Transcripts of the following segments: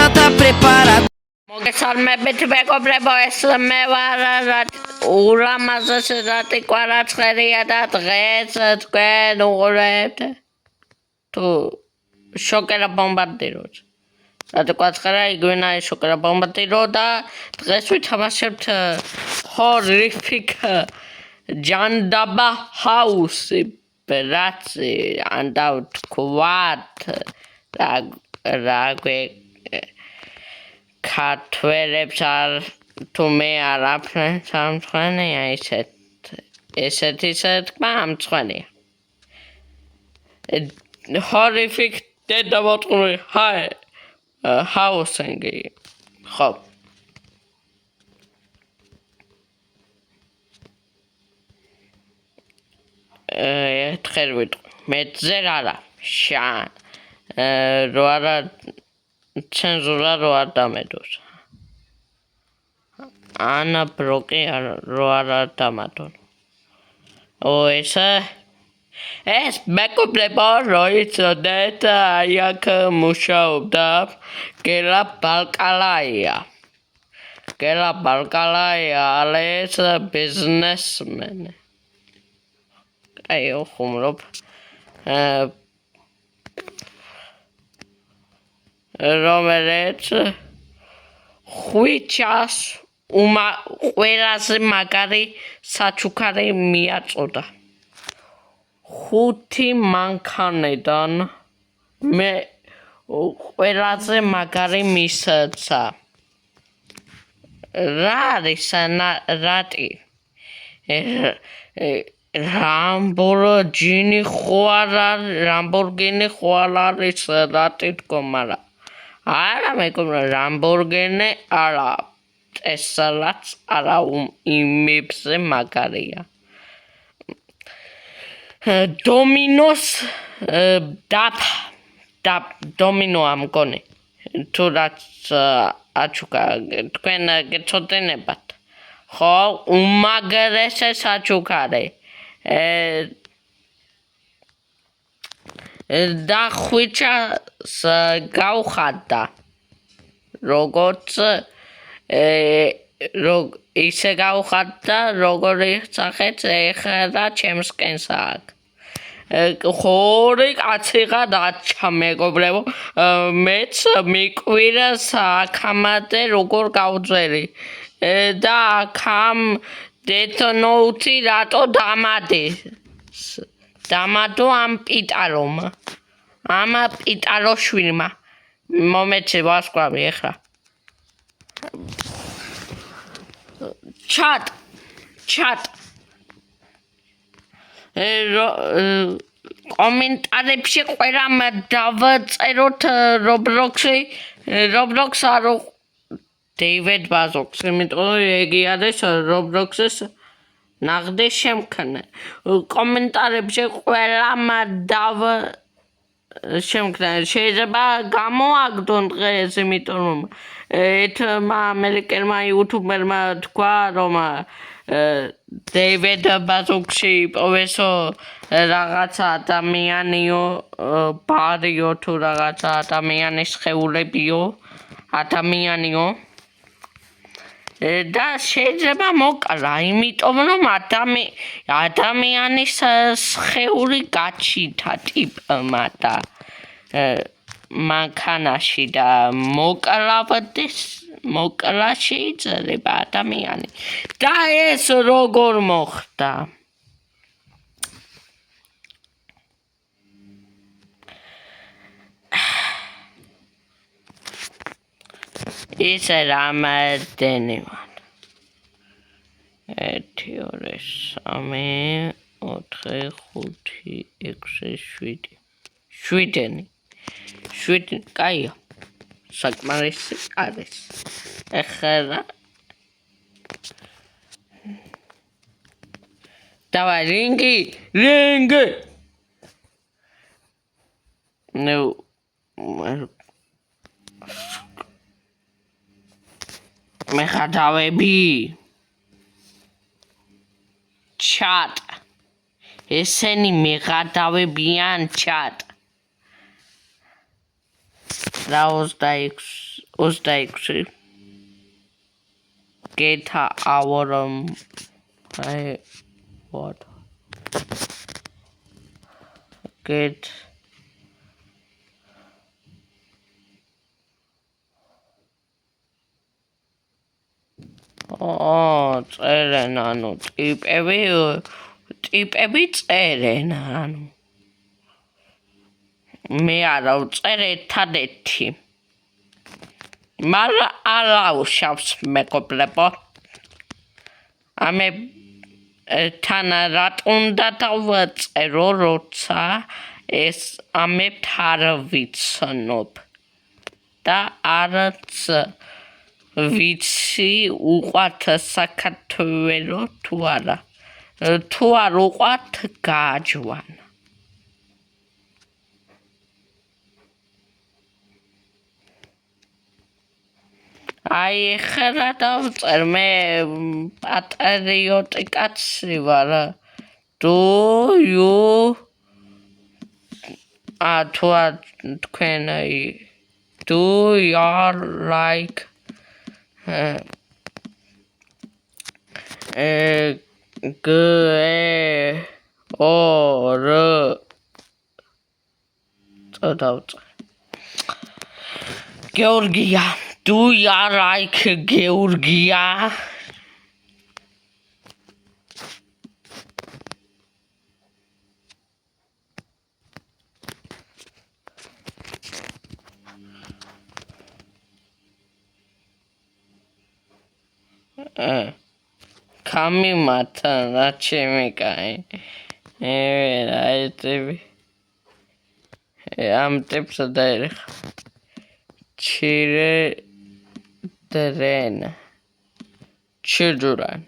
stata preparata. მოგესალმებით მეგობრებო, ეს მე ვარ ულამაზესი რატი კვარაცხელია და დღეს თქვენ უყურებთ თუ შოკერა ბომბარდიროს. რატი კვარაცხელია იგვინაა შოკერა ბომბარდირო და დღეს ვითამაშებთ horrific ჯანდაბა ჰაუსი ბრაცი ანდა თქვათ რა ქართველებს არ თუ მე არაფრენ სამწვანეა ესეთი თქმა ამწვანეა horrific დედამოწყური ჰაუსინგი ხო ერთხელ ვიტყვი მეძე არა შან რო არა ცენზურა რო არ დამედოს ანა ბროკი რო არ დამატონ ეს მეგობრებო რო იცოდეთ აი აქ მუშაობდა გელა ბალკალაია არის ბიზნესმენი აი ხუმრობ რომელიც ხვიჩას ყველაზე მაგარი საჩუქარი მიაწოდა 5 მანქანიდან მე ყველაზე მაგარი მისცა რა არის რატი Lamborghini ხო არ არის რატი თქო მაგრამ არა მეგობრებო Lamborghini არა Tesla-ც არა იმებზე მაგარია Domino's Domino ამგონი თუ რაც აჩუქა თქვენ გეცოდინებათ ხო უმაგრესი საჩუქარი და ხვიჩას გავხატდა როგორც ისე გავხატდა როგორი სახეც ეხლა ჩემსკენს აქვს ხორი კაციღა დაჩა მეგობრებო მეც მიკვირა საქამატე როგორ გავძვერი და აქამ დეთნოუთი რატო დამადო ამ პიტარომა ამ პიტაროშვილმა მომეცი ვასკვამი ეხლა ჩატ კომენტარებში ყველამ დავწეროთ Roblox არო David Bazox იმიტომ იგი არის Roblox-ის ნაღდი შემქმნელი კომენტარებში ყველამ შემქმნელი შეიძლება გამოაგდონ დღეს იმიტომ რომ ერთმა ამერიკელმა იუთუბერმა თქვა რომ David Bazox-ი პოვესო რაღაცა ადამიანიო ბარიო თუ რაღაცა ადამიანის ხეულებიო ადამიანიო და შეიძლება მოკლა იმიტომ რომ ადამიანის სხეული გაჩითა ტიპმა და მანქანაში და მოკლა შეიძლება ადამიანი და ეს როგორ მოხდა ის რამადენი ვარ 1 2 3 4 5 6 7 კაია საკმარისი არის ეხლა დავაი რინგი ნუ მე ხადავები chat ესენი მეღადავებიან chat 26 26 get our what get წერენ ანუ ტიპები წერენ ანუ მე არა ვწერ ერთადერთი მაგრამ არა უშავს მეგობრებო ამე თან რატ უნდა დავწერო როცა ეს ამებთ არ ვიცნობ და არც ვიცი უყვართ საქართველო თუ არა თუ არ უყვართ გააჯვანა აი ეხლა დავწერ მე პატრიოტი კაცი ვარ თუ თქვენ do you like Georgia do you like Georgia Kami mata nachemi kai am tips there children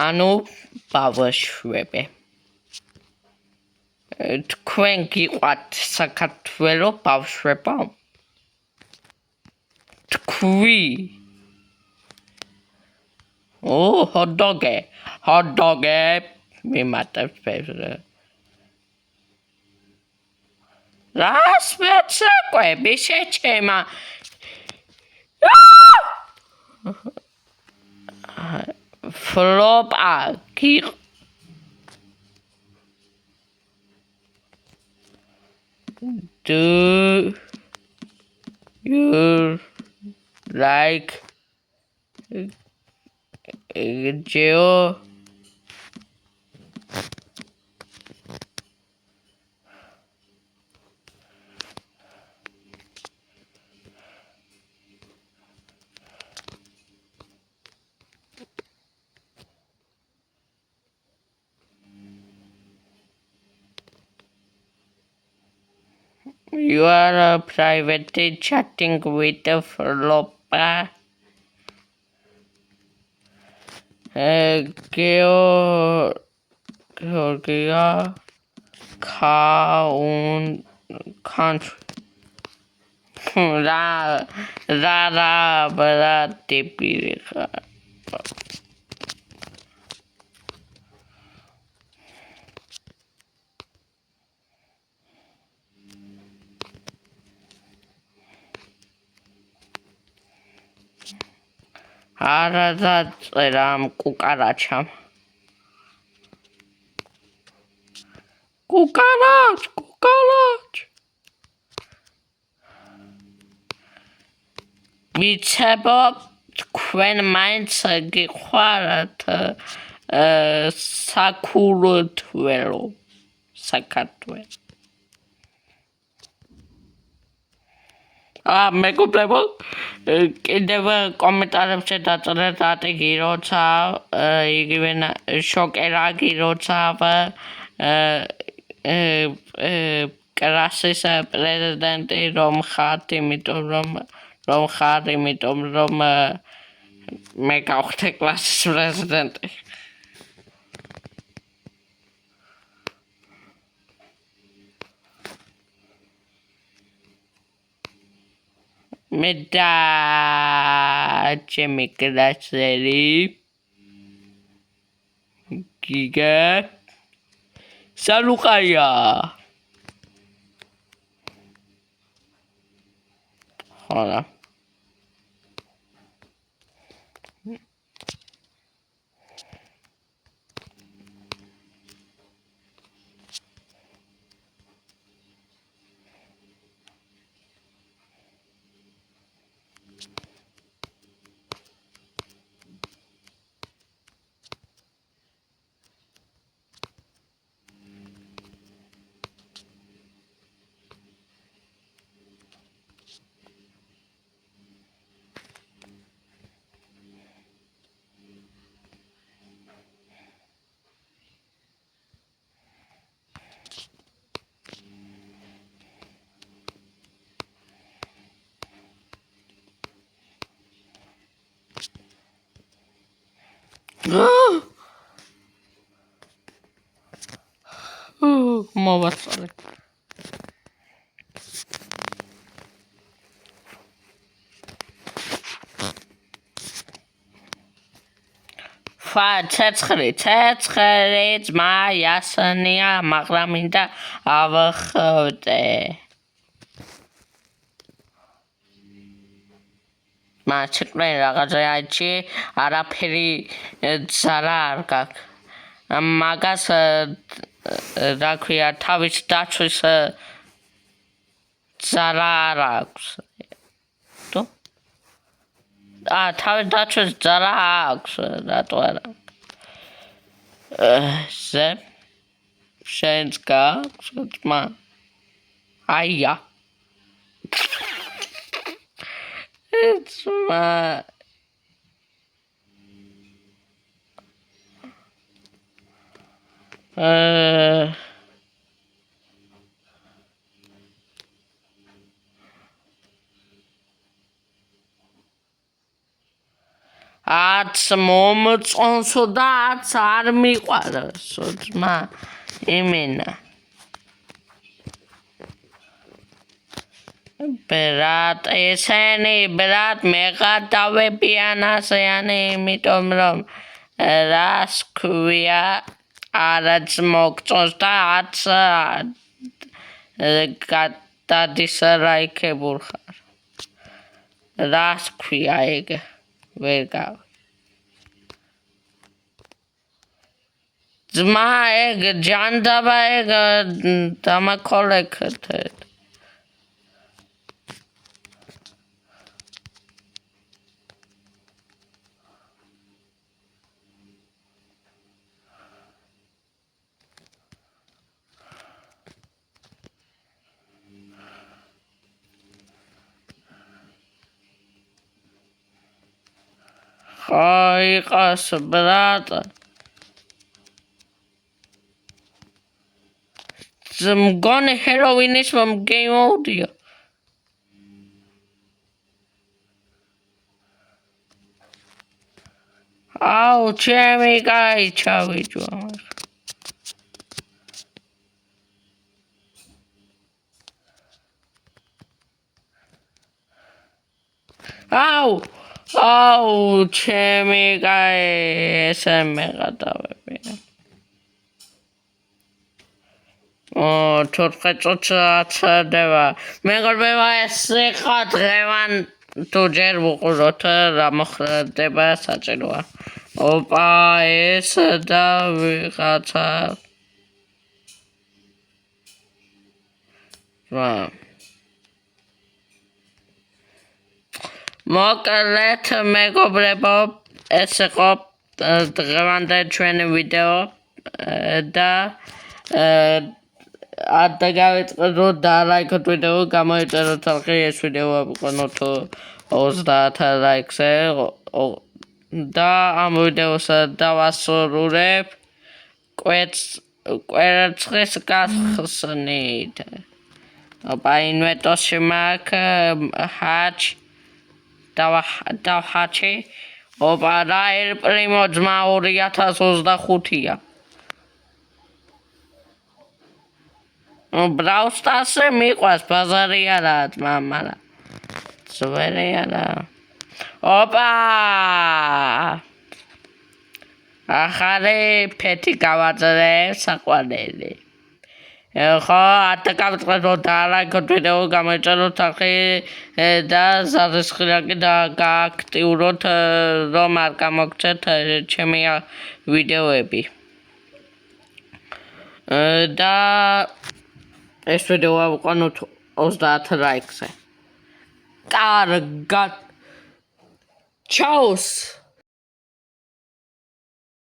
anu bavashvebe თქვენ გიყვართ საქართველო ბავშვებო თქვი hot dog მიმატებს ფერზე რას მეცეკვები შეჩემა ფლოპა do you like Geo You are privately chatting with the flopper. Georgia country. Aradat ram cucaracham. Cucarach. Vicebo when minds gixwarat sakulutwelo sakatwe. მეგობრებო, კიდევ კომენტარებში დაწერეთ ატიკი, როცა იგივე შოკერაგი, როცა კლასის პრეზიდენტი რომ ხართ, იმიტომ რომ მე გავხდე კლასის პრეზიდენტი. მე და ჩემი კლასელი გიგა სალუყაია არა. მოვასწრე. ცეცხლი ძმა იასონია, მაგრამ მინდა ავხვდე. მაჩკლენ რაღაცაი არაფერი ზარა არ გაქვს. მაგას რა ქვია თავის დაცვის ზარა არ აქვს. თუ? თავის დაცვის ზარა აქვს, რატო არა? შენც გაქვს ძმა? აია. ძმა აც მომწონსო და აც არ მიყვარსო ძმა იმენა. ბრატ ესენი ბრატ მეღარ დავებიან ასეანი, იმიტომ რომ რას ქვია არაც მოგწონს და აც გადადისრაიქებულ ხარ. რას ქვია ეგ? ვერ გავი. ძმა ეგ ჯანდაბა ეგ დამაკოლექტეთ. იყას ბრატა. მგონი ჰელოვინის გეიმოდია. აუ ჩემი კაი ჩავიჯვა. აუ ჩემი კაი ესე მეღადავებია. 14 წუთს აცდება. მეგობრებო ეს იყო დღევან თუ ჯერ ვუყუროთ რა მოხდება საჭიროა. ოპა ეს და ვიღაცა. მოკლედ მეგობრებო ეს იყო დღევანდელი ჩვენი ვიდეო და არ დაგავიწყდეთ და ლაიქოთ ვიდეო, გამოიწეროთ ხალხი ეს ვიდეო ავიყენოთ 30 ლაიქზე და ამ ვიდეოს დავასრულებ კვერცხის გახსნით. ოპა ინვენტორში მაქვს დავჰაჩი. ოპა რა ერპრიმო ძმა 2025-ია. Brawl Stars მიყვარს ბაზარი არა ძმა, მაგრამ ზვერი არა. ოპა! ახალი ფეთი გავაძლევ საყვარელი. ხო ატაკავწყეთ დალაიქოთ ვიდეო გამოიწეროთ სახე და ზარისხილაკი და გააქტიუროთ რომ არ გამოგცეთ ჩემი ვიდეოები და ეს ვიდეო ავყანოთ 30 ლაიქზე. კარგად. ჩაოს.